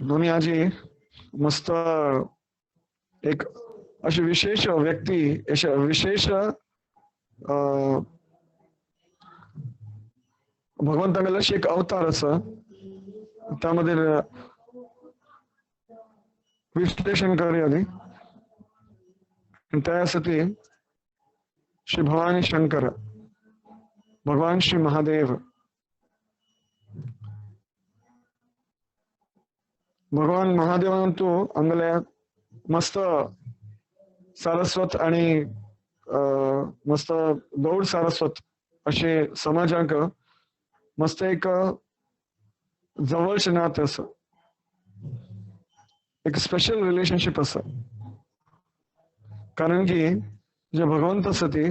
आम्ही आजी मस्त एक अशी विशेष व्यक्ती अशा विशेष भगवंताला एक अवतार असं त्यामध्ये विश्लेषण करूया आधी त्यासाठी श्री भवानी शंकर भगवान श्री महादेव भगवान महादेवांतू आमले मस्त सारस्वत आणि मस्त गौड सारस्वत असे समाजाक मस्त एक जवळचे नाते असं एक स्पेशल रिलेशनशिप असं कारण की जे भगवंत असती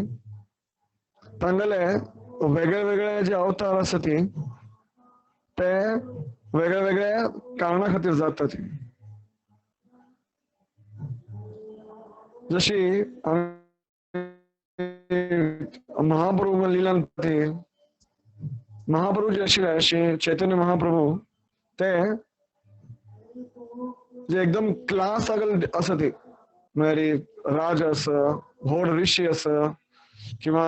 तांगले वेगळे वेगळे जे अवतार असती ते वेगळ्या वेगळ्या कारणा खातीर जातात जशी महाप्रभू लिलांपती महाप्रभू जे आशिल्ले अशे चैतन्य महाप्रभू ते जे एकदम क्लास असती म्हणजे राज असं व्हड ऋषी असं किंवा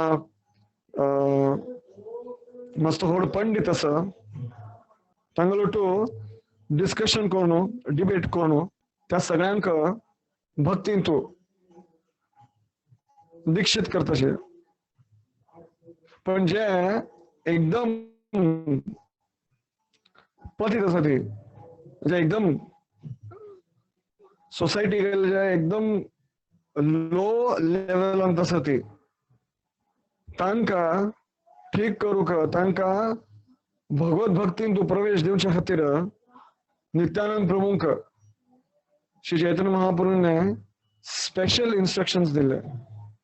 मस्त व्हड पंडित असं तांगलोटू डिस्कशन करू डिबेट करू त्या सगळ्यांक भक्तींतू दीक्षित करताशे पण जे एकदम पतित असती जे एकदम सोसायटी जे एकदम लो लेवल असती तांका ठीक करूक तांका भगवत भक्तींतू प्रवेश दिवच्या खातीर नित्यानंद प्रभूंक श्री चैतन्य महाप्रभूने स्पेशल इन्स्ट्रक्शन्स दिले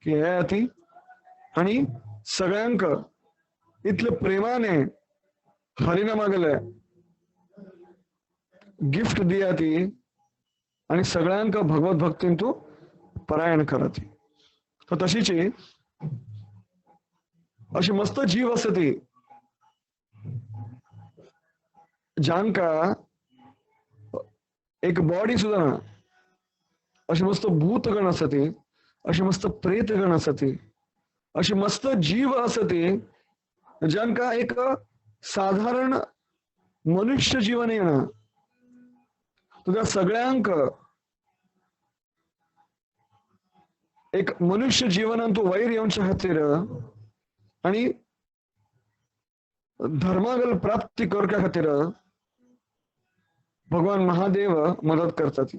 की हे अति आणि सगळ्यांक इतले प्रेमाने हरिनामागले गिफ्ट दिया ती आणि सगळ्यांक भगवत भक्तींतू परायण करती तर तशीची अशी मस्त जीव असती ज्यांका एक बॉडी सुद्धा ना अशी मस्त भूतगण असती अशी मस्त प्रेतगण असती अशी मस्त जीव असती ज्यांका एक साधारण मनुष्य जीवन येणं तुझ्या सगळ्यांक एक मनुष्य जीवनांतू वैर येऊच्या खातीर आणि धर्मागल प्राप्ती करच्या खातीर भगवान महादेव मदत करतात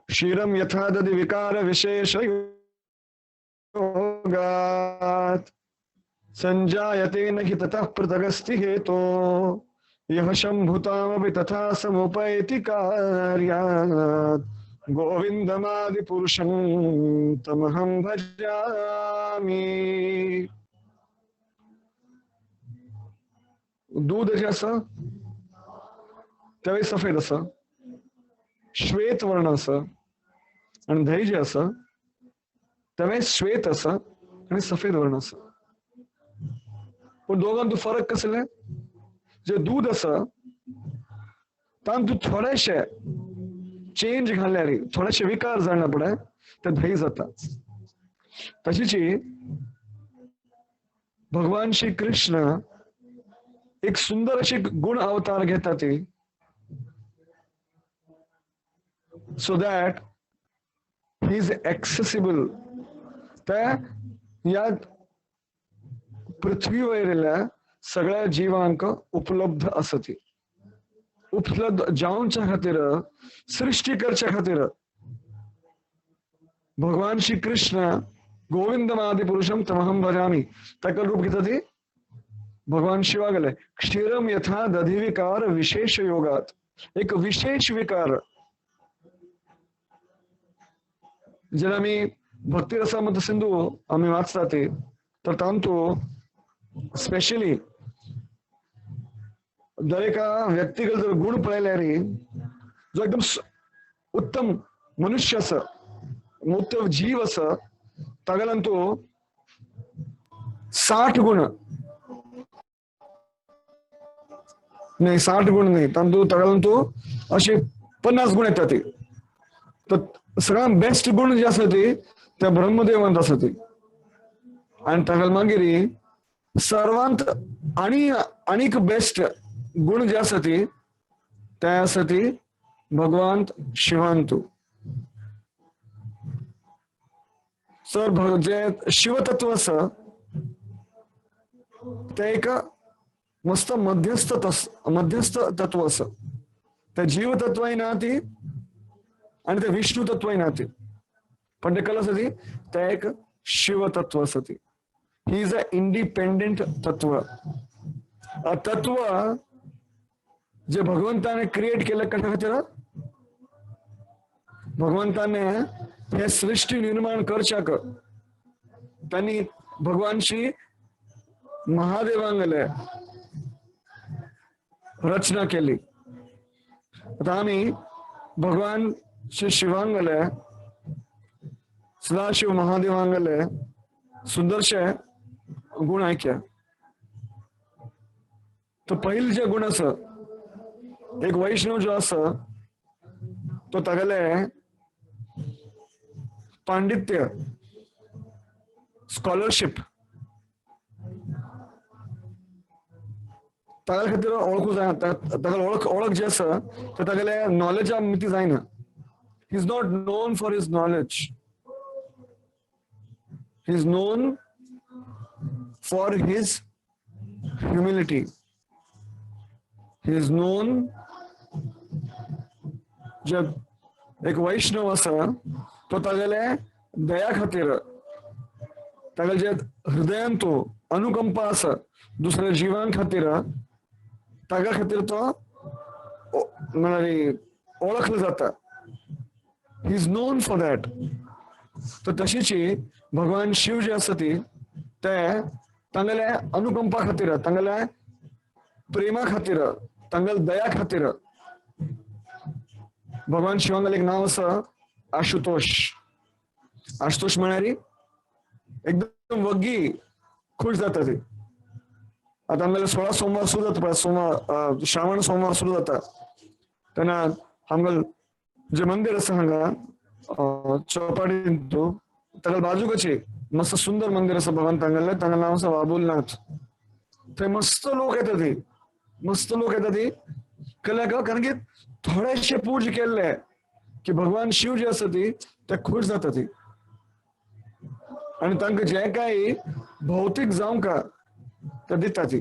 क्षीरम यथा दधि विकार विशेष योगात् संजायते न हि ततः पृथगस्ति हेतो यः शम्भुतामपि तथा समुपैति कार्यात् गोविन्दमादि पुरुषं तमहं भजामि। दूध जे असं त्यावेळी सफेद असं श्वेत वर्ण असं आणि दही जे असं त्यावेळेस श्वेत असं आणि सफेद वर्ण असं पण दोघांत फरक कसले जे दूध असं तांतू थोडेशे चेंज घालल्यार थोडेशे विकार जाणा पडे ते दही जातात तशीची भगवान श्री कृष्ण एक सुंदर अशी गुण अवतार घेतात so that he is accessible त्या या पृथ्वीवरील सगळ्या जीवांक उपलब्ध असती उपलब्ध जाऊनच्या खातीर सृष्टी करच्या खातीर भगवान श्री कृष्ण गोविंदमादि पुरुषम तमहम भजामि ताका रूप घेतात भगवान शिवा गेले क्षीरम यथा दधी विकार विशेष योगात एक विशेष विकार जर आम्ही भक्ती रसामृत सिंधू आम्ही वाचतात तर तांतू स्पेशली दर एका व्यक्तिगत जर गुण पळयल्यार जो एकदम उत्तम मनुष्य अस उत्तम जीव अस तागेलांतू 60 गुण नाही 60 गुण नाही तू असे 50 गुण येतात ते. तर सगळ्यात बेस्ट गुण जे असत त्या ब्रह्मदेवांत असत आणि तागल मागेरी सर्वांत आणि अनेक बेस्ट गुण जे असत त्यासाठी भगवंत शिवांतू सर जे शिवतत्व असं ते एक मस्त मध्यस्थ तत्व असं त्या जीवतत्वही ना ती आणि ते विष्णू तत्वही ना ती पण ते कल असती त्या एक शिवतत्व असती. ही इज अ इंडिपेंडेंट तत्व. तत्व जे भगवंताने क्रिएट केलं कशा खातीर भगवंताने हे सृष्टी निर्माण करच्याक त्यांनी भगवानशी महादेवांगले रचना केली. आता आम्ही भगवान श्री शिवांगले सदाशिव महादेवांगले सुंदरशे गुण ऐक्या. तर पहिलं जे गुण असं एक वैष्णव जो असं तो तागेले पांडित्य स्कॉलरशिप तागेले खातीर ओळखू जाय तागेले ओळख जे आसा ते तागेले नॉलेजा मिती जायना. He is not non for his knowledge. He is non for his humility. He is non जे एक वैष्णव असा तो तागेले दया खातीर तागेले जे हृदयान तो अनुकंपा असा दुसऱ्या जीवां खातीर तागा खातीर तो म्हळ्यार ओळखलं जाता. He is non for that. तर तशीची भगवान शिव जे आसा ती ते तांगेले अनुकंपा खातीर तांगेले प्रेमा खातीर तांगेले दया खातीर भगवान शिवांगल एक नाव आसा आशुतोष. आशुतोष म्हळ्यार एकदम वग्गी खुश जाता ती. आता आमगेले 16 सोमवार सुरू जाता पळय सोमवार श्रावण सोमवार सुरू जाता तेन्ना आमगेल जे मंदिर आसा हांगा चौपाटीन तू ताका बाजूकची मस्त सुंदर मंदिर आसा भगवान तांगेले तांगे नाव आसा बाबुलनाथ. थंय मस्त लोक येता ती मस्त लोक येता ती कळ्ळें का कारण की थोडेशे पूज केल्ले की भगवान शिव जे आसा ती ते खुश जाता ती आणि तांकां जे काही भौतिक जावंक ते दिता ती.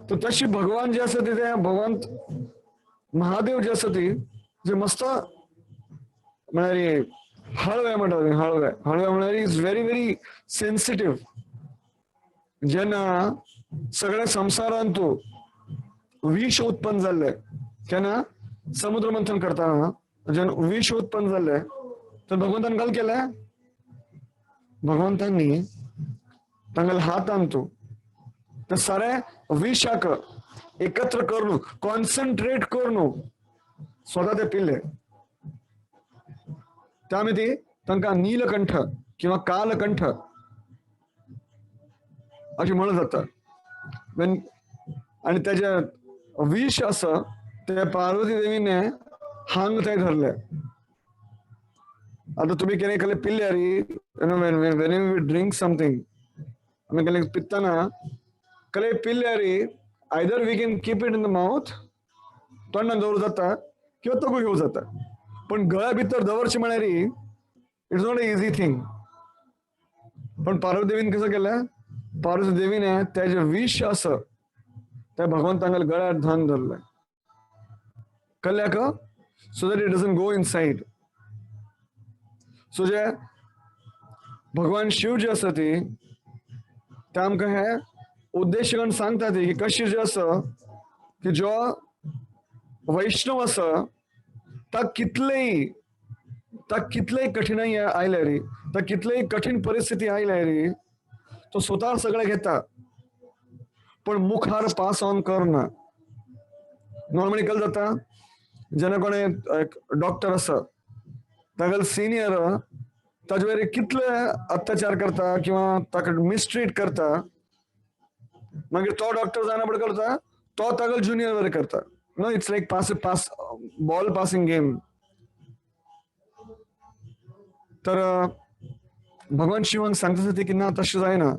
तर तशी भगवान जे आसा ते भगवंत महादेव जे आसा ती जे मस्त म्हळ्यार हळवे म्हणटा हळवे हळवे म्हळ्यार इज व्हेरी व्हेरी सेन्सिटिव्ह. जेन्ना सगळ्या संवसारांत तू विष उत्पन्न जाल्ले केन्ना समुद्र मंथन करतना जेन्ना विष उत्पन्न जाल्ले तर भगवंतान काय केलें भगवंतांनी तांगेले हातान तू ते सारे विशाक एकत्र करून कॉन्सन्ट्रेट करून स्वतः ते पिल्ले. त्यामध्ये तांकां नीलकंठ किंवा कालकंठ अशी म्हणत जाता. आणि त्याचे विष असं ते पार्वती देवीने हांग थंय धरले. आता तुम्ही केले केले पिल्ल्यारी when we drink something आम्ही केले पित्ताना कले पिल्ल्यारी either we can keep it in the mouth तोंडान दवरूं जाता किंवा तगू घेऊ जाता पण गळ्या भितर दवरची म्हळ्यार it's not a easy thing. पण पार्वती देवीन कसं केलं पार्वती देवीने त्याचे विष असं त्या भगवंतांगेले गळ्यात धान धरलंय कळ्ळें का so that it doesn't go inside. So जे भगवान शिव जे आसा ती ते आमकां हे उद्देश करून सांगता ती की कशी जे आसा की जो वैष्णव आसा ताका कितलेय कठीणाई आयले रे ताका कितलेय कठीण परिस्थिती आयले रे तो स्वतः सगळे घेता पण मुखार पास ऑन करना. नॉर्मली कल जाता जेन्ना कोणे एक डॉक्टर आसा तागेले सिनियर ताजे वयर कितले अत्याचार करता किंवा ताका मिसट्रीट करता मागीर तो डॉक्टर जाना बड करता तो तागल ज्युनियर बरें करता no it's like pass ball passing game तर भगवान शिवांक सांगता ती की ना तशें जायना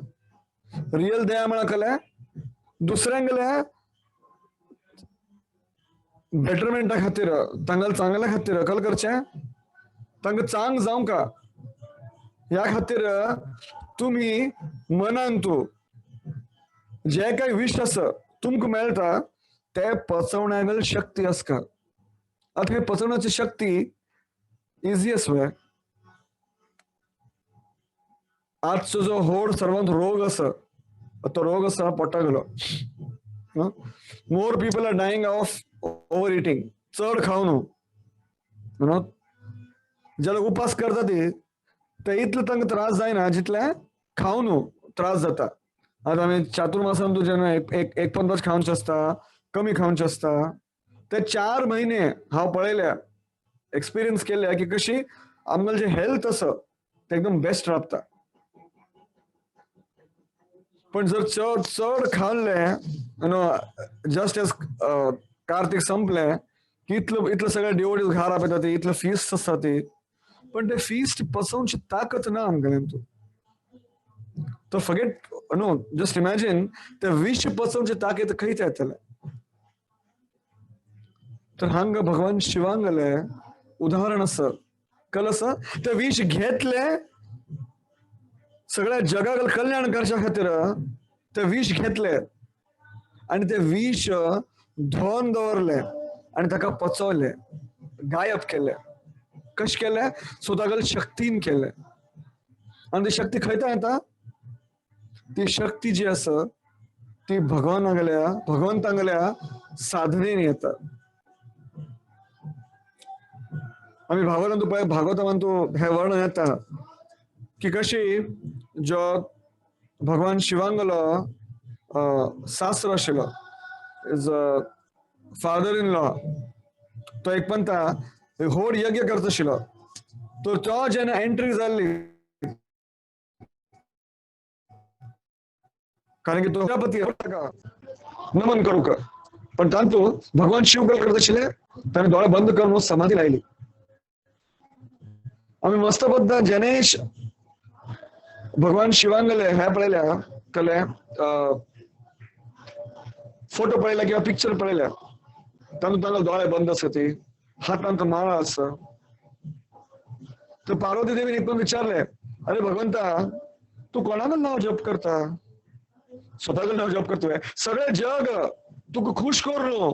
रियल दया म्हणा कले दुसऱ्यांगले बेटरमेंटा खातीर तांगल चांगल्या खातीर कल करचें तांकां चांग जावं का ह्या खातीर तुम्ही मनान तू जे काही विश आसा तुमकां मेळटा ते पचवण्यागल शक्ती आसका आता हे पचवण्याची शक्ती इजिएस्ट वे आजचो जो होड सर्वांत रोग आसा तो रोग आसा पोटागलो मोर people are dying of over eating चड खावन जे लोक उपास करता ते इतले तांकां त्रास जायना जितले खावन त्रास जाता आता आमी चातुर्मासान तू जेन्ना एक पंदाच खावचे आसता कमी खावचे आसता ते 4 महिने हांव पळयल्या एक्सपिरियन्स केल्या की कशी आमगेल जे हेल्थ आसा ते एकदम बेस्ट राबता पण जर चड चड खाल्ले जस्ट एज कार्तिक संपले की इतलं सगळ्या डिवोटीज घार आपयता ते इतलं फीस्ट आसता ती पण ते फीस्ट पचोवची ताकत ना आमगेल्यान तू तो फॉरगेट नो जस्ट इमॅजिन ते विष पचोवची ताकत खंयच येतले तर हांगा भगवान शिवांगले उदाहरण आसा कल आसा ते विष घेतले सगळ्या जगाक कल्याण करच्या खातीर ते विष घेतले आणि ते विष धोवन दवरले आणि ताका पचवले गायब केले कशें केले स्वतागल शक्तीन केले आणि ती शक्ती खंयता येता ती शक्ती जी आसा ती भगवंतांगल्या साधनेन येता आम्ही भागवतांत हे वर्णन येता की कशी जो भगवान शिवांगलो सासरो आशिल्लो इज फादर इन लॉ तो एक म्हणटा होड यज्ञ करता आशिल्लो तर तो जेन्ना एंट्री जाल्ली कारण की तो प्रजापती नमन करूक पण तांतू भगवान शिव कल करता आशिल्ले ताणें दोळे बंद करून समाधी लायली आम्ही मस्त पद्दत जनेश भगवान शिवांगले हे पळयल्या कले फोटो पळयल्या किंवा पिक्चर पळयल्या तातूंत तांकां दोळे बंद आसा ती हातांत माळा आसा तर पार्वती देवीन एक विचारले अरे भगवंता तू कोणागल नाव जप करता स्वतागल नाव जप करतोय सगळे जग तुका खुश करू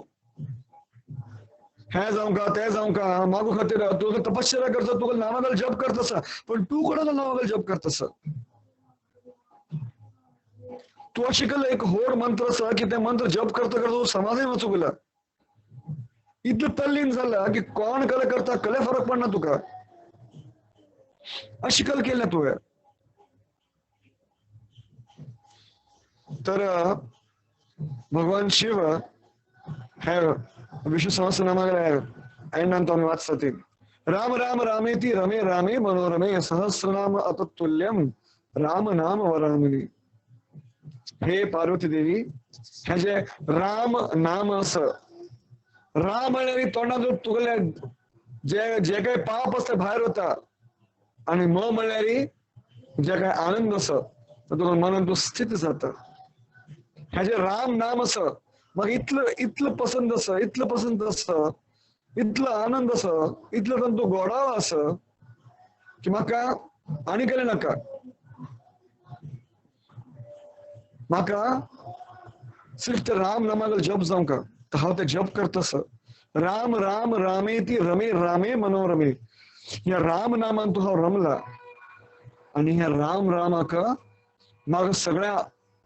हे जावं का ते जावं का मागू खातीर तुका तपश्चर्या करता तुका नावागल जप करता पण तू कोणागल नावागल जप करता तू शिकल एक होड मंत्र आसा की ते मंत्र जप करता करता तू समाधान वचूं गेला इतलं तल्लीन झाला की कोण कले करता कले फरक पडना तुका अशिकल केल्या तुवें तर भगवान शिव हे विष्णू सहस्रनामागले एंडांत आमी वाचता ती राम राम रामेति रमे रामे मनोरमे सहस्रनाम अततुल्यम राम नाम वराननी हे पार्वती देवी हे जे राम नाम आसा राम म्हणल्यार तोंडांतून तुगेले जे काही पाप आसा भायर वता आणि म म्हणल्यार जे काही आनंद आसा तो तुका मनान तूं स्थित जाता हे जे राम नाम आसा म्हाका इतलं पसंद आसा इतलो आनंद आसा इतलो तांतूं गोडाव आसा की म्हाका आनी केलें नाका म्हाका सिर्फ ते राम नामागल जप जावं का तर हांव ते जप करता आसा राम राम रामेति रमे रामे मनोरमे ह्या राम नामान तू हांव रमला आणि ह्या राम रामाक म्हाका सगळ्या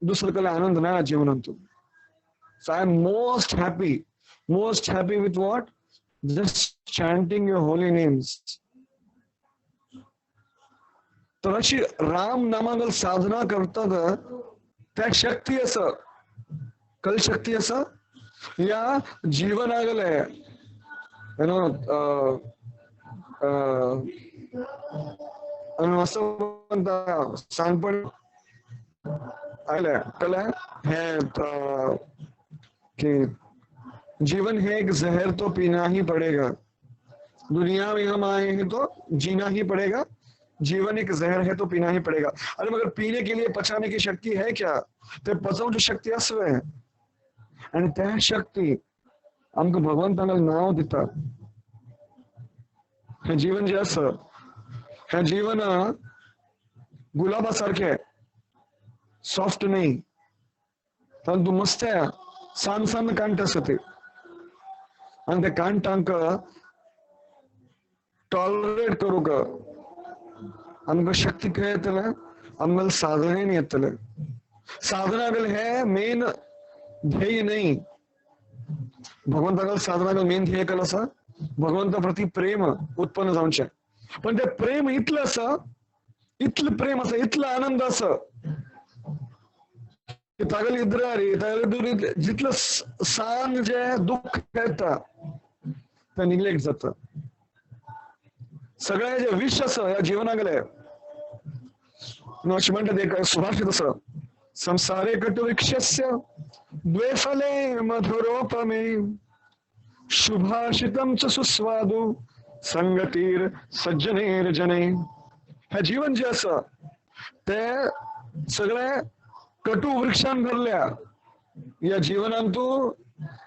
दुसरे कले आनंद ना जीवनांतून So I am most happy with what? Just chanting your holy names. तर अशी राम नामागल साधना करतात त्या शक्ती असं कल शक्ती असं या जीवनागले असं म्हणता सांगपण कळलं है कि जीवन है एक जहर तो पीना ही पड़ेगा, दुनिया में हम आए हैं तो जीना ही पड़ेगा, जीवन एक जहर है तो पीना ही पड़ेगा. अरे मगर पीने के लिए पचाने की शक्ती है क्या? ते पचवण्याची शक्ती असवे आणि त्या शक्ती आमक भगवंताला नाव दिता. हे जीवन जे असं हे जीवन गुलाबासारखे सॉफ्ट नाही, परंतु मस्त आहे. सान सान कांट असते आणि त्या कांटांक टॉलरेट करू का आमक शक्ती काय येतले, आम्हाला साधने नाही येतले. साधनागल है मेन ध्येय नाही. भगवंतागल साधनागल मेन ध्येय कल असं भगवंता प्रति प्रेम उत्पन्न जाऊनचे. पण ते प्रेम इथलं असं, इथलं प्रेम असं, इथलं आनंद असं तागल इद्रारी तागल दुरी जिथलं सांग जे दुःख येतं ते निग्लेक्ट जात. सगळ्या जे विष असं या जीवनागले अशी म्हणतात एक सुभाषित असं, संसारे कटुवृक्षस्य द्वे फले मधुरोपमे शुभाषितम च सुस्वादु संगतीर सज्जनेर जने. हे जीवन जे असं ते सगळे कटू वृक्षां भरल्या या जीवनांतू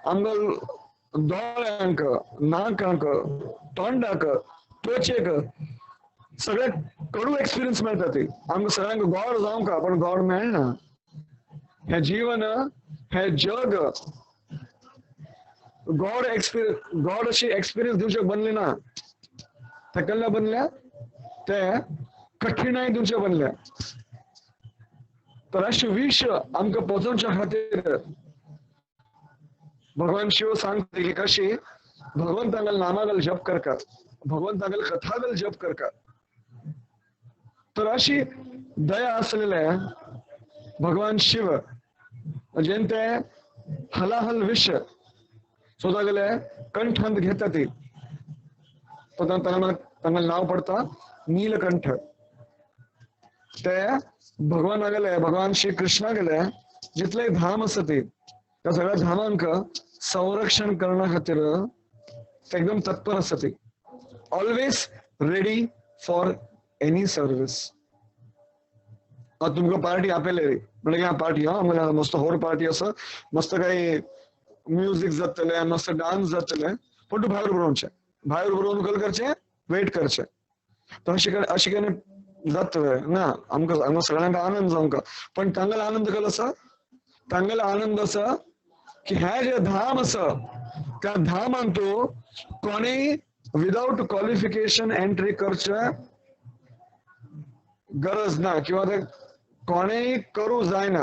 आमगल दोळ्यांक, नाकांक, तोंडाक, त्वचेक सगळे कडू एक्सपिरियन्स मिळतात. आमक सगळ्यांक गोड जावं का पण गोड मेळना. हे जीवन हे जग गॉड एक्सपिरियन्स, गॉड अशी एक्सपिरियन्स दिवचे बनले ना, त्या कल्ल्या बनल्या ते कठीणाई दिवचे बनल्या. तर अशी विष आमक पोचवच्या खातीर भगवान शिव सांगते की कशी भगवंतागल नामागल जप करका, भगवंतागल कथागल जप करका. तर अशी दया असलेले भगवान शिव जेंते हलाहल विष स्वतःगले कंठंत घेतात त्यांना नाव पडता नीलकंठ. ते भगवान गेले, भगवान श्री कृष्णा गेले जिथले धाम असते त्या सगळ्या धामांक संरक्षण करण्या खातीर ते एकदम तत्पर असते, always ready for any service. तुमका पार्टी आपेले म्हणजे ह्या पार्टी हा मस्त होर पार्टी असं मस्त काही म्युझिक जातले, मस्त डान्स जातले, पण तू भायर बरोवचे, भायर बरोवन कल करचे, वेट करचे. तर अशी काही जात ना आमका सगळ्यांना आनंद जावंका. पण तांगला आनंद कल असा, तांगला आनंद असा की ह्या जे धाम असं त्या धामान तो कोणी विदाउट क्वालिफिकेशन एंट्री करचे गरज ना, किंवा ते कोणीही करू जायना.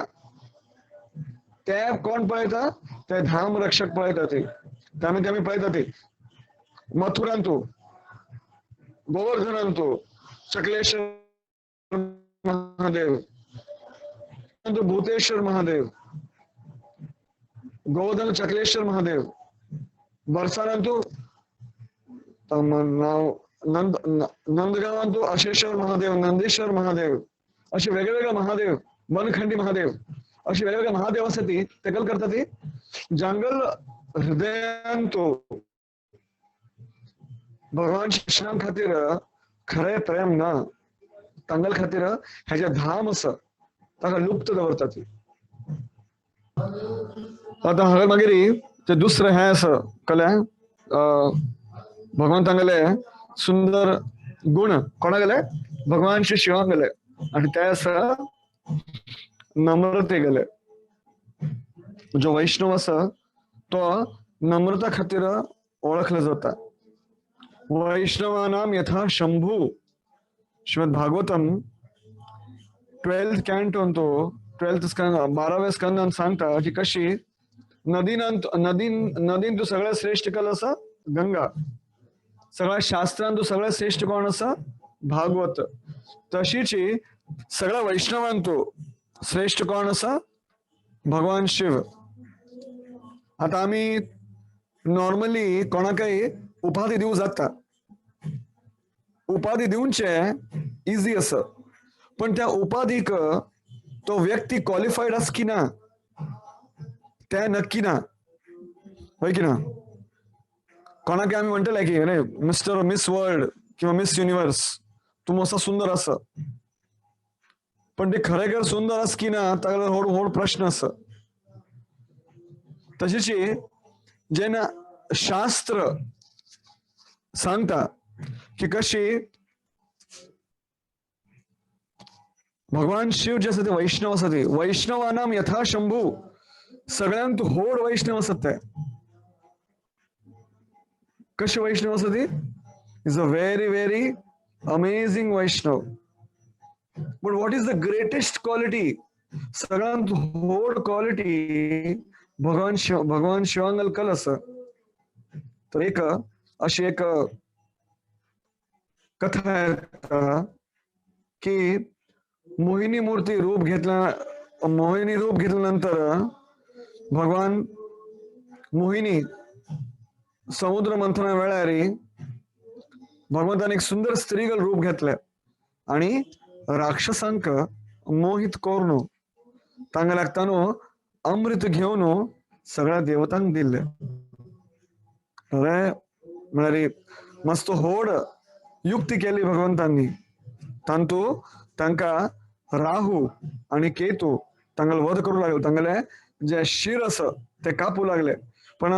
ते कोण पळयता, ते धाम रक्षक पळयता. ते आम्ही पळयता ते मथुरांतू, गोवर्धनांतू, चकलेश्वर महादेव, भूतेश्वर महादेव, गोवर्धन चकलेश्वर महादेव, बरसानंतू नाव नंदगावांतू अशेश्वर महादेव, नंदेश्वर महादेव, असे वेगवेगळे महादेव, मनखंडी महादेव, अशी वेगवेगळे महादेव असते. ते कल करतात ती जंगल हृदयांतू भगवान कृष्णां खातीर खरे प्रेम ना तांगल खातीर ह्याचे धाम असं ताका लुप्त दवरतात. आता हांगा मागीर ते दुसरें हें असं कळ्ळें, भगवंतांगेले सुंदर गुण कोणा गेले, भगवान श्री शिवा गेले, आणि ते असं नम्रते गेले. जो वैष्णव असा तो नम्रता खातीर ओळखला जाता. वैष्णवानाम यथा शंभू, श्रीमद भागवतम 12th कॅन्टोन तो 12th स्कंद 12व्या स्कंदान सांगता की कशी नदीन तू सगळ्यात श्रेष्ठ कल असा गंगा, सगळ्या शास्त्रांत तू सगळ्यात श्रेष्ठ कोण असा भागवत. तशीच सगळ्या वैष्णवांत तू श्रेष्ठ कोण असा भगवान शिव. आता आम्ही नॉर्मली कोणाकय उपाधी दिवू जाता, उपाधी दिवचे इझी असं, पण त्या उपाधीक तो व्यक्ती क्वालिफाईड अस की ना त्या नक्की ना होय की ना. कोणाक आम्ही म्हणतले की अरे मिस्टर मिस वर्ल्ड किंवा मिस युनिव्हर्स तू मस्त सुंदर अस, पण ते खरेखर सुंदर अस की ना तागला होड होड प्रश्न अस. तशीच जे ना शास्त्र सांगता की कशी भगवान शिव जे असते ते वैष्णव असते, वैष्णवानाम यथा शंभू, सगळ्यांत होड वैष्णव असते. कशी वैष्णव असते? Is a very very amazing Vaishnav. But what is the greatest quality? सगळ्यांत होड क्वालिटी भगवान शिवांगल कल अस. तर एक अशी एक कथा आहे की मोहिनी मूर्ती रूप घेतल्या, मोहिनी रूप घेतल्यानंतर भगवान मोहिनी समुद्र मंथना वेळारी भगवंताने एक सुंदर स्त्रीगल रूप घेतले आणि राक्षसांक मोहित करून तांगा लागताना अमृत घेऊन सगळ्या देवतांक दिले. अरे म्हणारी मस्त होड युक्ती केली भगवंतांनी. तांतू तांका राहू आणि केतू तांगल वध करू लागले, तांगले जे शिर अस ते कापू लागले, पण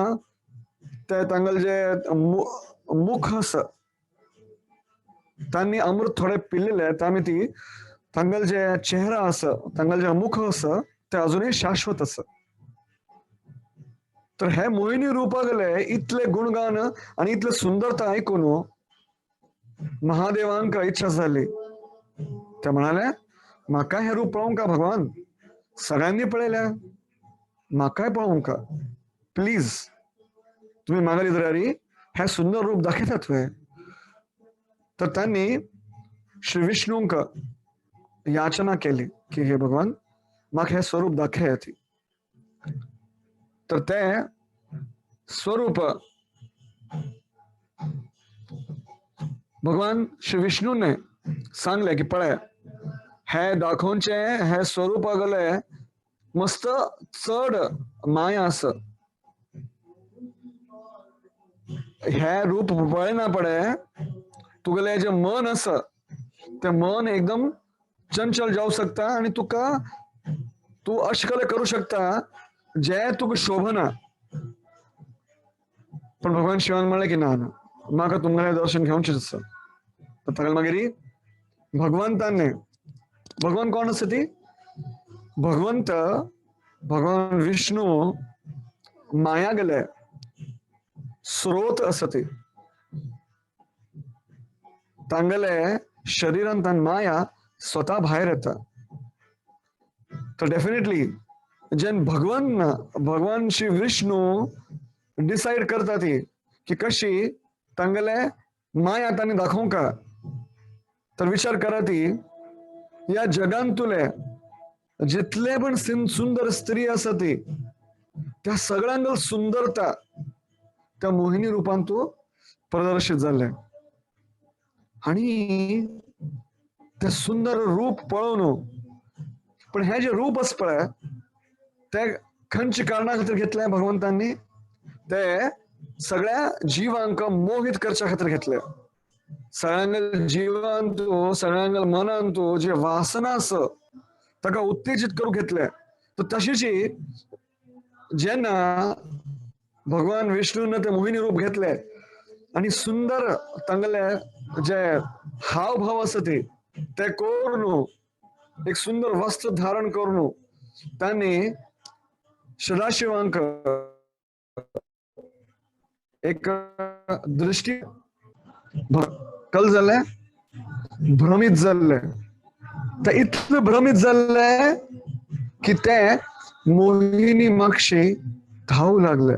ते तांगल जे मुख अस त्यांनी अमृत थोडे पिल्लेले त्यामुळे ती तांगल जे चेहरा अस तांगल जे मुख अस ते अजूनही शाश्वत अस. तर हे मोहिनी रूपागले इतले गुणगान आणि इतले सुंदरता ऐकून महादेवांक इच्छा झाली. त्या म्हणाल्या माका हे रूप पळवू का भगवान? सगळ्यांनी पळेल्या, माकाय पळवू का? प्लीज तुम्ही मागाली जरारी हे सुंदर रूप दाखवतात होय. तर त्यांनी श्री विष्णूंक याचना केली की हे भगवान माका हे स्वरूप दाखवयाती. तर ते स्वरूप भगवान श्री विष्णूने सांगले की पळे हे दाखवचे हे स्वरूप गले मस्त चढ माया अस. हे रूप पळे ना पडे तुगले जे मन अस ते मन एकदम चंचल जाऊ शकता आणि तुका तू अशकले करू शकता जे तुक शोभना. पण भगवान शिवान म्हणले की ना माका तुम्हाला दर्शन घेऊनच असं. तर तगल मागेरी भगवंताने, भगवान कोण असते? भगवंत भगवान विष्णू माया गेले स्रोत असते. तांगले शरीरांत माया स्वतः बाहेर येता. तर डेफिनेटली जेन भगवान श्री विष्णू डिसाइड करतात की कशी तांगले माया त्यांनी दाखवू का. तर विचार करा ती या जगांतुले जितले पण सुंदर स्त्री असत त्या सगळ्यांना सुंदरता त्या मोहिनी रूपांत प्रदर्शित झाले. आणि ते सुंदर रूप पळवून, पण हे जे रूप असत ते खंच कारणा खातीर घेतले भगवंतांनी, ते सगळ्या जीवांक मोहित करच्या खातीर घेतले. सगळ्यांना जीवांतू सगळ्यांना मनांतू जे वासना अस ताका उत्तेजित करू घेतले. तर तशीच जेन्ना भगवान विष्णून ते मोहिनी रूप घेतले आणि सुंदर तांगले जे हावभाव असते ते करून एक सुंदर वस्त्र धारण करून त्यांनी सदाशिवांक एक दृष्टी कल झाले भ्रमित झाले. तर इतकं भ्रमित झालंय की ते मोहिनी मागशी धावू लागले.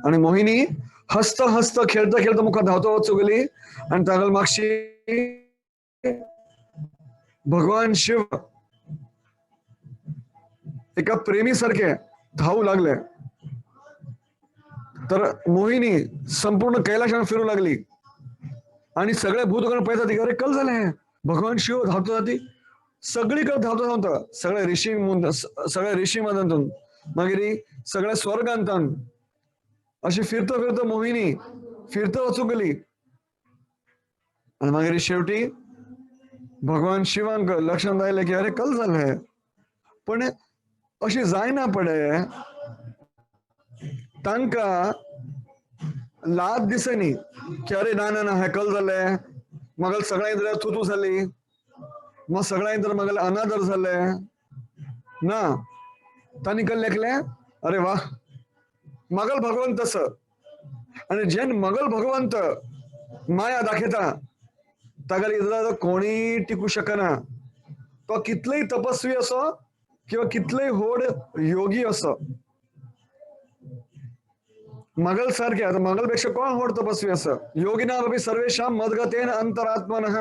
आणि मोहिनी हसत हसत खेळता खेळता मुखात धावतो चुकली आणि तागल मागशी भगवान शिव एका प्रेमी सारखे धावू लागले. तर मोहिनी संपूर्ण कैलाशाने फिरू लागली आणि सगळे भूतगण पाहतात अरे कल झाले भगवान शिव धावतो जाती सगळीकडे धावता धावता सगळ्या ऋषी मधांतून मागीर सगळ्या स्वर्गांतन अशी फिरतो फिरतो मोहिनी फिरतो वचूंक गेली आणि मागीर शेवटी भगवान शिवांक लक्षांत आयलें की अरे कल जालें पण अशी जायना पडे तांका लाज दिसनी की अरे ना ना ना हे कल जालें म्हाका सगळ्यां थुतू जाली मग सगळ्यां म्हाका अनादर जाले ना तांणी कल्लें केलें अरे वा मगल भगवंत तसं आणि जेन मगल भगवंत माया दाखयता तागेले इजरायल कोणी टिकू शकना तो कितलेय तपस्वी असो किंवा कितलेय व्हड योगी असो मगल सारखे आता मगल पेक्षा कोण व्हड तपस्वी असो योगिना अपि सर्वेषां मद्गतेन अंतरात्मनः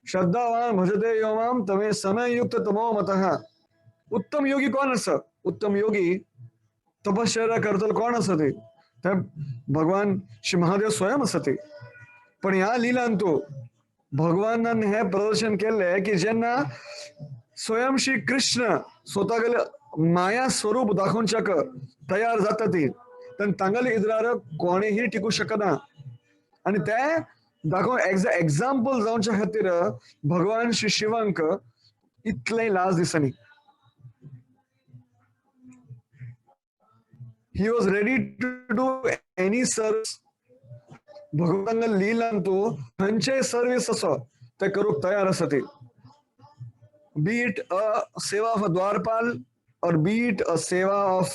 श्रद्धावान भजते यो माम तमे समयुक्त तमो मतः उत्तम योगी कोण असं उत्तम योगी तपश्चर्या करतल कोण असं ते भगवान श्री महादेव स्वयं असं ते पण ह्या लिलान तो भगवानान हे प्रदर्शन केले की ज्यांना स्वयं श्री कृष्ण स्वतः गेले माया स्वरूप दाखवूनच्याक तयार जाता ती तांगले इजरार कोणीही टिकू शकना आणि ते दाखोवन एक्झाम्पल जावच्या खातीर भगवान श्री शिवांक इतले लाज दिसनी he was ready to do any service भगवान लीलान तू खंयचेय सर्विस असो ते करूक तयार आसा ती be it a seva of a dwarpal or be it a seva of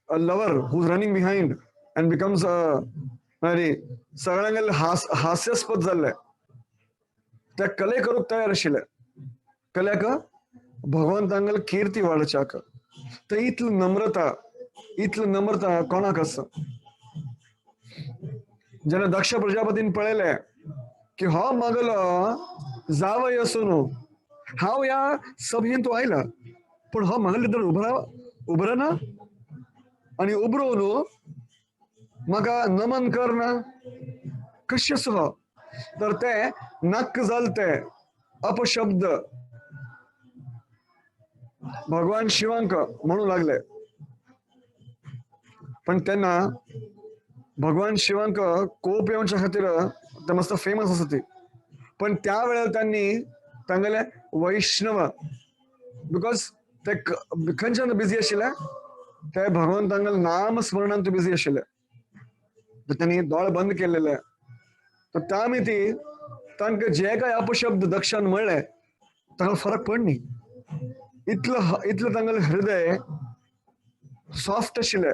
a lover who's running behind and becomes a सगळ्यांगेले हास्यास्पद जाल्ले त्या कले करूक तयार आशिल्ले कल्याक भगवंतांगेले कीर्ती वाडच्याक तर इतली नम्रता कोणाक आसा जेन्ना दक्ष प्रजापतीन पळयले की हो मगलो जावय असून हांव ह्या सभेन तू आयला पण हो मगल भितर उबरना आणि उबरोवन म्हाका नमन करना कशें असो तर ते नक्क जालते अपशब्द भगवान शिवांक म्हणू लागले पण त्यांना भगवान शिवांक कोप येवच्या खातीर ते मस्त फेमस आसा ती पण त्या वेळेला त्यांनी तांगेले वैष्णव बिकॉज ते खंयच्यान बिझी आशिल्ले ते भगवंतांगेले नाम स्मरणांत बिझी आशिल्ले तर त्यांनी दोळ बंद केलेले तर त्या मिती तांकां जे काय अपशब्द दक्षान म्हणले तांकां फरक पडनी इतलं तांगेले हृदय सॉफ्ट आशिल्ले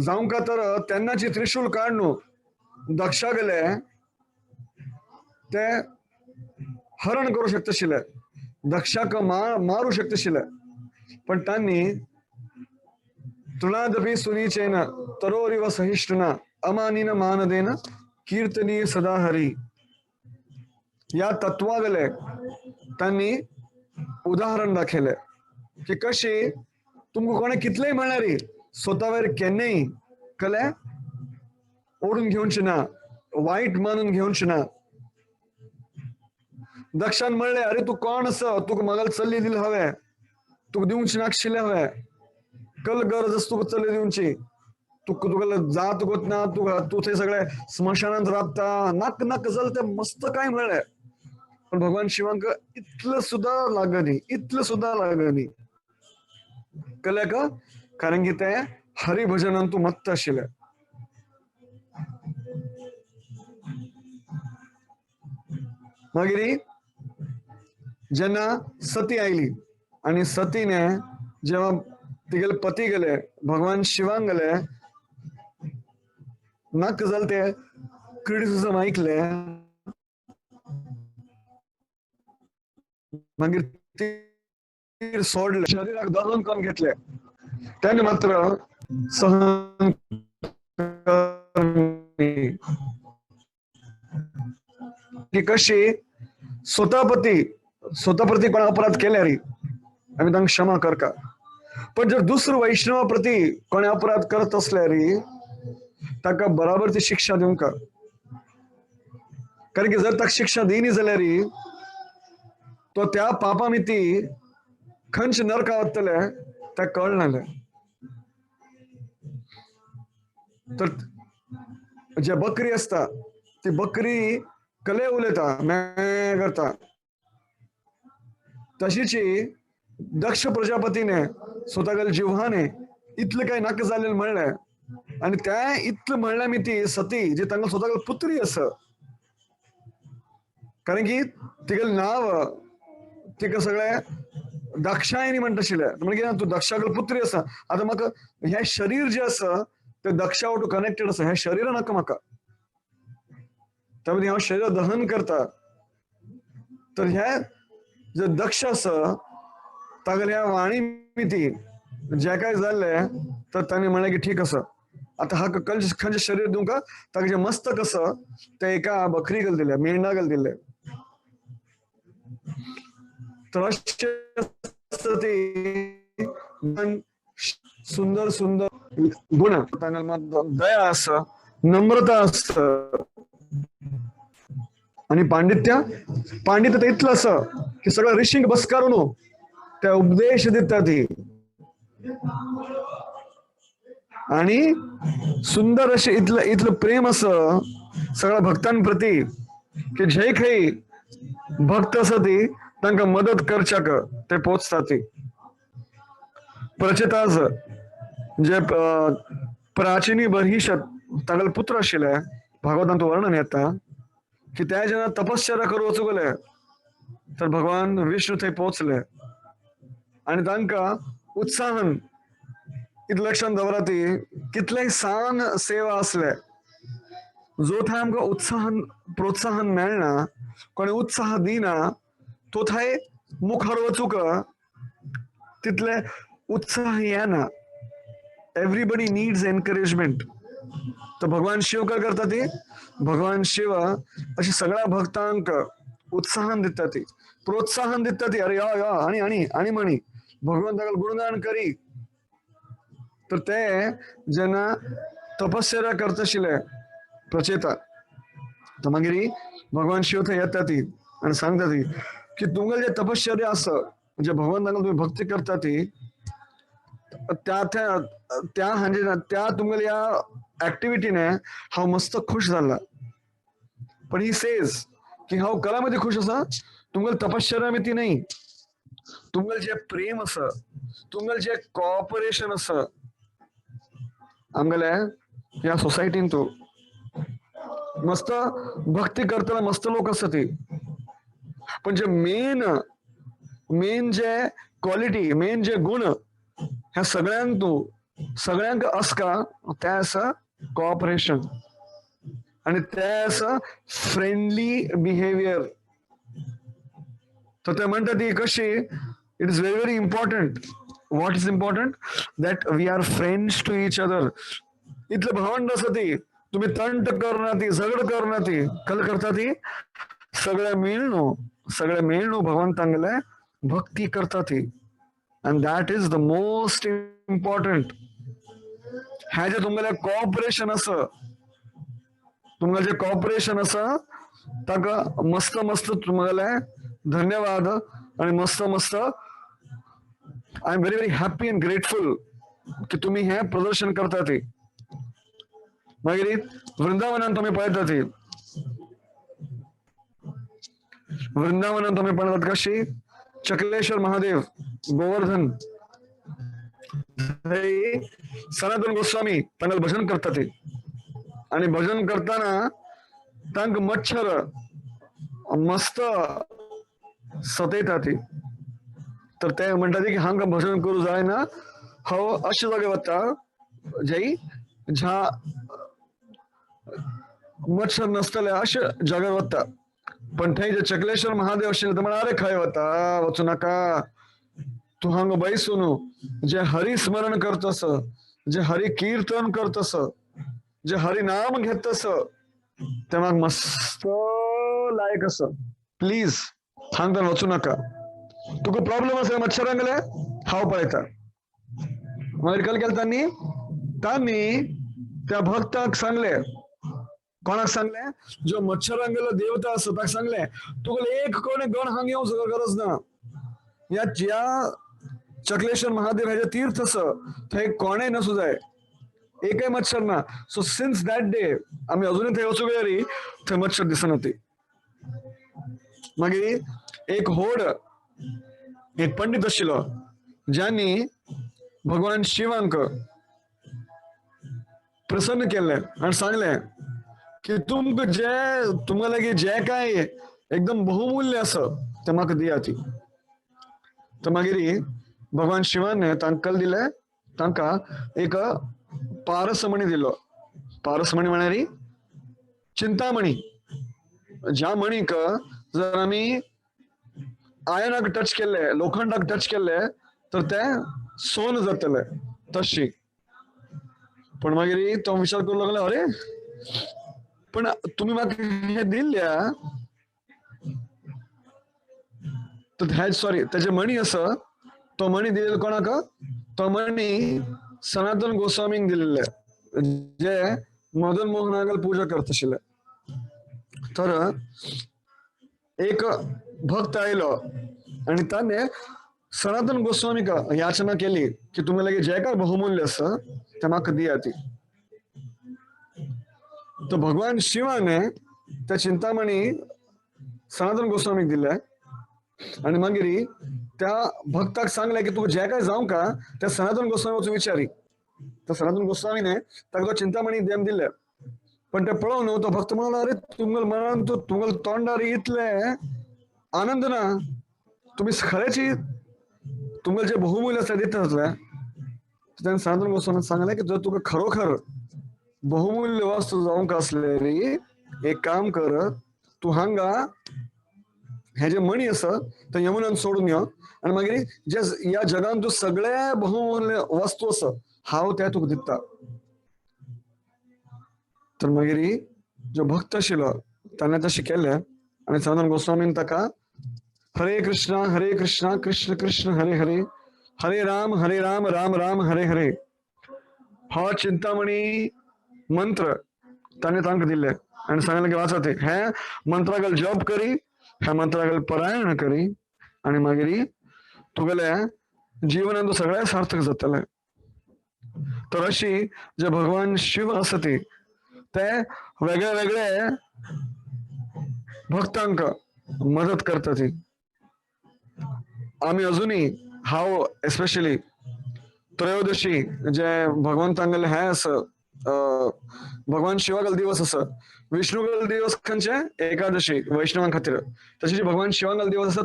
जावंका तर तेन्नाची त्रिशूल काडून दक्षा गेले ते हरण करू शकता आशिल्ले दक्षाक मारू शकता आशिल्ले पण तांणी तृणादपि सुनीचेन तरोरिव सहिष्णुना अमानिन मानदेन कीर्तनीय सदा हरी या तत्वागले तांणी उदाहरण दाखयले की कशी तुमकां कोणे कितलेय म्हणल्यारी स्वतावर केन्नाय कले ओढून घेवचे ना वाईट मानून घेवचे ना दक्षान म्हणले अरे तू कोण असो तुका मगल चल्ली दिल हवे तुका दिवचे नाशिल्ले हवे कल गरज आसा तुका चल्ली दिवची तुका जात गोत ना तू थंय सगळे स्मशानांत राबता नाक नाक जाल ते मस्त काय म्हणले पण भगवान शिवांक इतलं सुद्धा लागनी कळ्ळें का कारण की ते हरिभजनांतू मत्त आशिल्ले मागीर जेन्ना सती आयली आणि सतीने जेव्हा तिगेले पती गेले भगवान शिवांक गेले नाक जाल ते क्रिटिसिझम ऐकले मागीर तीर सोडले शरीराक धरून करून घेतले त्याने मात्र सहन की कशी स्वतःप्रती कोण अपराध केले री आम्ही तांकां क्षमा करका पण जर दुसरो वैष्णवा प्रती कोणी अपराध करत असले री ताका बराबर ती शिक्षा दिवंक कारण की जर ताका शिक्षा दिनी जाल्यार तो त्या पापामिती खंच नरक वत्तले त्या कळनाले तर जे बकरी असता ती बकरी कले उलयता मॅ करता तशीची दक्ष प्रजापतीने स्वतःगेल्या जिव्हाने इतलं काही नाक झालेलं म्हणलंय आणि त्या इतलं म्हणल्या मी ती सती जे तांकां स्वतःगेलं पुत्री असं कारण की तिगेलं नाव तिका सगळे दक्षायनी म्हणत आशिल्ले म्हणजे तू दक्षागेल पुत्री असा आता म्हाका हे शरीर जे असं ते दक्षा टू कनेक्टेड असं हे शरीर नाका म्हाका त्यामध्ये हांव शरीर दहन करता तर हे जे दक्ष असं तागेल्या वाणी मिती जे काय जाल्ले तर तांणी म्हणलें की ठीक असं आता हा खंयचें शरीर दिवंक ताका जे मस्तक असं ते एका बकरी गेल दिले मेंढा गेल दिले तर सुंदर सुंदर गुण दया असं नम्रता असं आणि पांडित्य इतलं असं की सगळं ऋषींक बसकारून त्या उपदेश दिता ती आणि सुंदर असे इतलं प्रेम असं सगळ्या भक्तांप्रती की जे काही भक्त असं ती तांकां मदत करच्याक ते पोचता ती प्रचिताज जे प्राचिनी बर्हिषत तांगेले पुत्र आशिल्ले भागवतांत वर्णन येता की त्या जेन्ना तपश्चर्या करूं वचूंक तर भगवान विष्णू थंय पोचले आणि तांकां उत्साहन इतलें लक्षांत दवरा ती कितलेय सान सेवा असले जो थंय आमकां उत्साहन प्रोत्साहन मेळना कोणी उत्साह दिना तो थंय मुखार वचूंक तितले उत्साह येना एवरीबडी नीड्स एनकरेजमेंट तर भगवान शिव काय करता ती भगवान शिव अशी सगळ्या भक्तांक उत्साहन दिता ती प्रोत्साहन दिता ती अरे या या आणि आणि आणि म्हणी भगवंताक गुणगान करी तर ते जेन्ना तपश्चर्या करता आशिल्ले प्रचेता तर मागीर भगवान शिव थंय येता ती आणि सांगता ती की तुमगेले जे तपश्चर्या आसा म्हणजे भगवंताक तुम्ही भक्ती करता ती त्या तुमगेल्या ऍक्टिव्हिटीने हांव मस्त खुश झाला पण ही सेज की हांव कलामध्ये खुश असा तुमगेले तपश्चर्या ती नाही तुमगेले जे प्रेम असा तुमगेले जे कॉपरेशन असा आमगेल्या ह्या सोसायटीन तू मस्त भक्ती करतना मस्त लोक आसा ती पण जे मेन जे क्वालिटी मेन जे गुण ह्या सगळ्यांक असका ते आसा कॉपरेशन आणि ते आसा फ्रेंडली बिहेवियर तर ते म्हणटा ती कशी it is very important what is important that we are friends to each other इतलं भावंड असं ती तुम्ही तंट करना ती झगड करना ती कल करता ती सगळे मिळणू भगवंतांगले भक्ती करता ती and that is the most important हे जे तुमगेले कॉपरेशन असं तुमगेले जे कॉपरेशन असं ताका मस्त मस्त तुमगेले धन्यवाद आणि मस्त मस्त I am very happy and grateful की तुम्ही हे प्रदर्शन करता ती मागीर वृंदावनात तुम्ही पळयता ती वृंदावनात तुम्ही पळयतात कशी चकलेश्वर महादेव गोवर्धन सनातन गोस्वामी तांगेल भजन करता ते आणि भजन करताना तांक मच्छर मस्त सतयता ती तर ते म्हणटा की हांगा भजन करू जायना हांव अशे जागे वता जय ज्या मच्छर नसतले अशे जाग्यार वता पण थंय जे चकलेश्वर महादेव आशिल्ले ते म्हणा अरे खंय वता वचू नाका तू हांगा बैसून जे हरी स्मरण करतस जे हरी कीर्तन करतस जे हरी नाम घेतस ते म्हाका मस्त लायक अस प्लीज हांगा वचू नाका तुका प्रॉब्लेम आसा मच्छरांगले हांव पळयता मागीर कल केलें तांणी त्या भक्ताक सांगले कोणाक सांगले जो मच्छरांगेलो देवता असो ताका सांगले तुका एक कोणे गण हांग येवंक सुद्धा गरज ना या ज्या चक्लेश्वर महादेव हेजे तीर्थ असं थंय कोणेय नसू जाय एकय मच्छर ना सो सिन्स दॅट डे आम्ही अजूनही थंय वचूंक गेल्यारी थंय मच्छर दिसना ती मागीर एक होड एक पंडित आशिल्लो ज्यांनी भगवान शिवांक प्रसन्न केले आणि सांगले की तुमकां लागीं जे काय एकदम बहुमूल्य असं ते म्हाका दिया ती तर मागीर भगवान शिवान तांकां दिले तांकां एक पारसमणी दिलो पारसमणी म्हळ्यार चिंतामणी ज्या मणीक जर आमी आयनाक टच केले लोखंडाक टच केले तर ते सोन जातले तशी पण मागीर तो विचार करू लागला अरे पण तुम्ही म्हाका हे दिल्ल्या तर सॉरी त्याचे मणी असं तो मणी दिलेलो कोणाक तो मणी सनातन गोस्वामीक दिलेले जे मदन मोहनागल पूजा करत आशिल्ले तर एक भक्त आयलो आणि त्याने सनातन गोस्वामीक याचना केली की तुम्ही लगे जे काय बहुमूल्य असं ते म्हाका दिया ती तर भगवान शिवाने त्या चिंतामणी सनातन गोस्वामीक दिले आणि मागीर त्या भक्ताक सांगले की तुका जे काय जावं का त्या सनातन गोस्वामी वचून विचारी तर सनातन गोस्वामीने ताका तो चिंतामणी देम दिले पण ते पळोवन तो भक्त म्हणाला अरे तुमगल मनान तुमगल तोंडार इतले आनंद ना तुम्ही खरेच तुमगल जे बहुमूल्य आसा दिता त्याने सनातन गोस्वामी सांगले की जर तुका खरोखर बहुमूल्य वस्तू जावंक असलेली एक काम कर तू हांगा हे जे मणी आसा ते यमुनान सोडून यो आणि मागीर जे या जगान तू सगळे बहुमूल्य वस्तू आसा हांव ते तुका दिता तर मागीर जो भक्त आशिल्लो ताणें तशें केलें आनी सनातन गोस्वामीन ताका हरे कृष्णा कृष्ण कृष्ण हरे हरे हरे राम राम राम हरे हरे हो चिंतामणी मंत्र ताणें तांकां दिले आनी सांगलें की वाचा ते हे मंत्रागल जप करी ह्या मंत्रागल पारायण करी आनी मागीर तुगेले जिवनान सगळें सार्थक जातलें तर अशी जे भगवान शिव आसा ती ते वेगळे वेगळे भक्तांक मदत करता ती आम्ही अजूनही हांव एस्पेशली त्रयोदशी जे भगवंतांगेले हे आसा भगवान शिवागल दिवस आसा विष्णुगल दिवस खंयचे एकादशी वैष्णवां खातीर तशें जे भगवान शिवागल दिवस आसा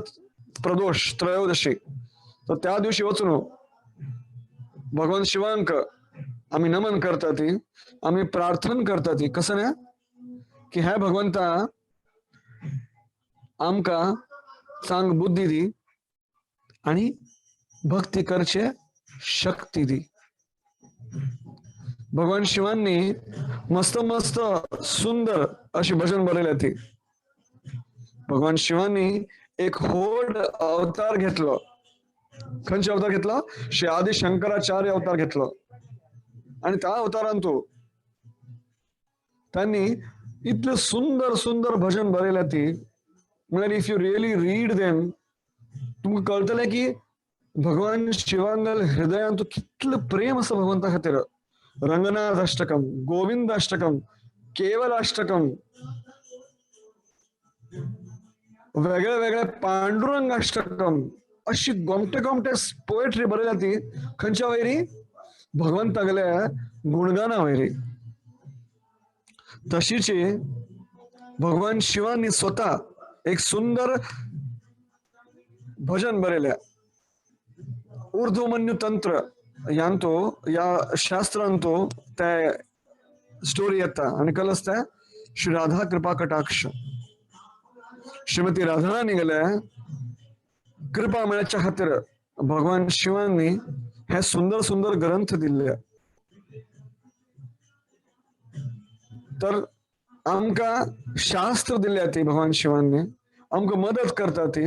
प्रदोष त्रयोदशी तर त्या दिवशी वचून भगवान शिवांक आम्ही नमन करता ती आम्ही प्रार्थना करता ती कसं ना की हे भगवंता आमका चांग बुद्धी दी आणि भक्ती करचे शक्ती दी भगवान शिवांनी मस्त मस्त सुंदर अशी भजन बरयल्या ती भगवान शिवांनी एक होड अवतार घेतलो खंयचे अवतार घेतलो श्री आदि शंकराचार्य अवतार घेतलो आणि त्या अवतारान तो त्यांनी इतले सुंदर सुंदर भजन बरयल्या ती म्हळ्यार if you really read them तुमकां कळटलें की भगवान शिवांगल हृदयान तो कितलं प्रेम आसा भगवंता खातीर रंगनाथ अष्टकम गोविंद अष्टकम केवल अष्टकम वेगळे वेगळे पांडुरंग अष्टकम अशी गोमटे गोमटे पोएट्री बरयल्या ती खंयच्या वयरी भगवंतागले गुणगाना वयरी तशीच भगवान शिवानी स्वतः एक सुंदर भजन बरयल्या ऊर्ध्वमन्यू तंत्र यांतो या शास्त्रांतो ते स्टोरी येता आणि कलस ते श्री राधा कृपा कटाक्ष श्रीमती राधा निगले कृपा मेळच्या खातीर भगवान शिवानी हे सुंदर सुंदर ग्रंथ दिले तर आमका शास्त्र दिल्या ती भगवान शिवानी आमकां मदत करता ती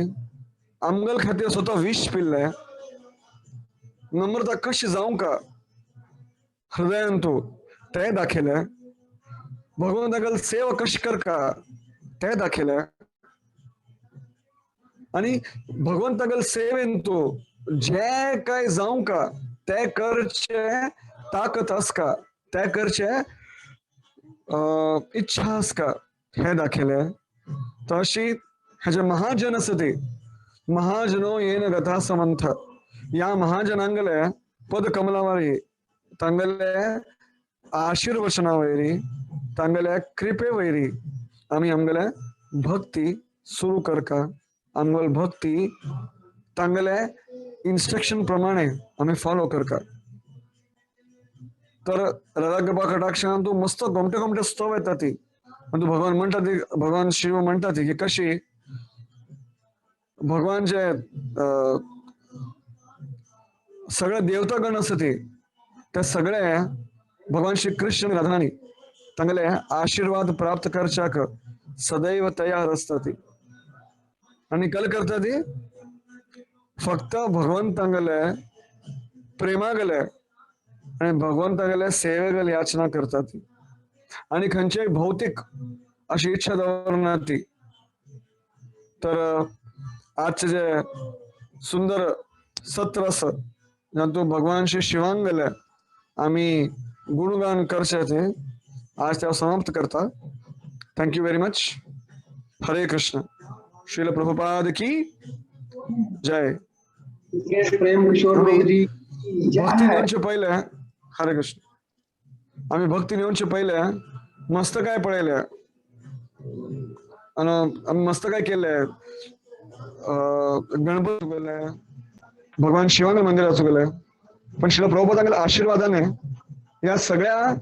आमगल खातीर स्वतः विष पिल्ले नम्रता कशी जावं का हृदयान तू ते दाखयले भगवंतागेल सेवा कशी करका ते दाखयलें आणि भगवंतागेल सेवेन तू जे काय जावं का ते करचे ताकद आसका ते करचे इच्छा आसका हे दाखयलें तशी हेजे महाजन आसा ती महाजनो येन गता समंथ या महाजनांगले पद कमलावरी तांगले आशीर्वचना वैरी तांगले कृपे वैरी आम्ही आमगले भक्ती सुरू करका आमगल भक्ती तांगले इन्स्ट्रक्शन प्रमाणे आम्ही फॉलो करका तर राधा कटाक्षान तू मस्त गोमटे गोमटे स्तव येता ती तू भगवान म्हणता ती भगवान शिव म्हणता ती की कशी भगवान जे सगळे देवतागण असते ते सगळे भगवान श्री कृष्ण राधानी तांगले आशीर्वाद प्राप्त करचाक सदैव तयार असतात आणि कल करता ती फक्त भगवंतांगले प्रेमागले आणि भगवंतागले सेवेगले याचना करतात आणि खंयचे भौतिक अशी इच्छा दवरना ती तर आजचे जे सुंदर सत्र आसा जातून भगवान श्री शिवांगले आम्ही गुणगान करचे ते आज त्या समाप्त करता थँक्यू व्हेरी मच हरे कृष्ण श्रील प्रभुपाद की जय प्रेम किशोर भाऊजी भक्ती नेऊनचे पहिले हरे कृष्ण आम्ही भक्ती नेऊनचे पहिले मस्त काय पळयले आणि आम्ही मस्त काय केले गणपती गेले भगवान शिवांग मंदिरात गेले पण श्रील प्रभुपादांच्या आशीर्वादाने या सगळ्या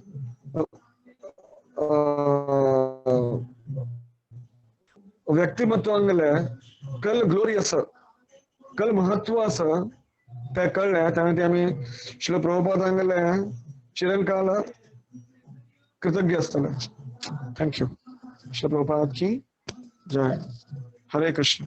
व्यक्तिमत्वांगले कल ग्लोरी असं कल महत्व असं ते कळले त्यामुळे आम्ही श्रील प्रभुपादांगले चिरंकाल कृतज्ञ असतले थँक्यू श्रील प्रभुपाद की जय हरे कृष्ण